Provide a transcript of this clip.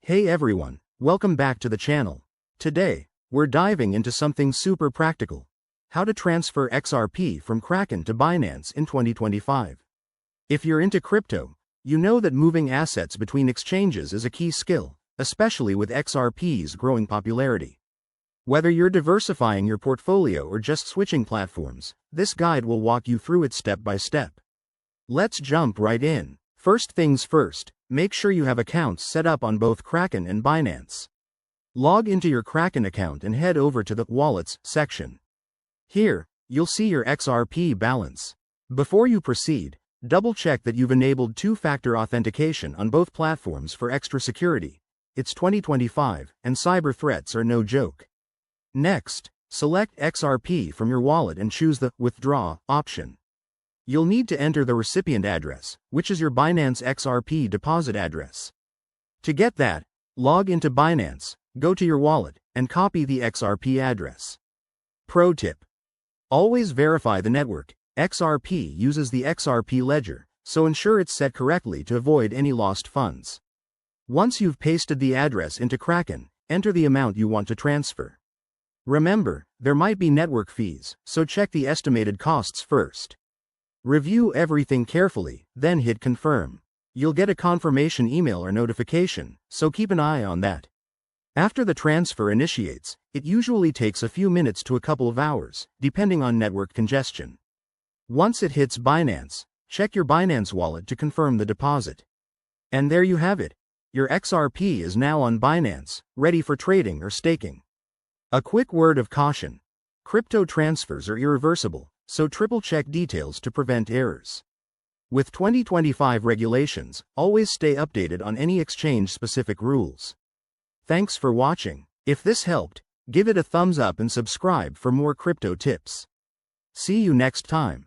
Hey everyone, welcome back to the channel. Today, we're diving into something super practical. How to transfer XRP from Kraken to Binance in 2025. If you're into crypto, you know that moving assets between exchanges is a key skill, especially with XRP's growing popularity. Whether you're diversifying your portfolio or just switching platforms, this guide will walk you through it step by step. Let's jump right in. First things first, make sure you have accounts set up on both Kraken and Binance. Log into your Kraken account and head over to the Wallets section. Here, you'll see your XRP balance. Before you proceed, double-check that you've enabled two-factor authentication on both platforms for extra security. It's 2025, and cyber threats are no joke. Next, select XRP from your wallet and choose the Withdraw option. You'll need to enter the recipient address, which is your Binance XRP deposit address. To get that, log into Binance, go to your wallet, and copy the XRP address. Pro tip: always verify the network. XRP uses the XRP ledger, so ensure it's set correctly to avoid any lost funds. Once you've pasted the address into Kraken, enter the amount you want to transfer. Remember, there might be network fees, so check the estimated costs first. Review everything carefully, then hit confirm. You'll get a confirmation email or notification, so keep an eye on that. After the transfer initiates, it usually takes a few minutes to a couple of hours, depending on network congestion. Once it hits Binance, check your Binance wallet to confirm the deposit. And there you have it. Your XRP is now on Binance, ready for trading or staking. A quick word of caution: crypto transfers are irreversible, so triple-check details to prevent errors. With 2025 regulations, always stay updated on any exchange-specific rules. Thanks for watching. If this helped, give it a thumbs up and subscribe for more crypto tips. See you next time.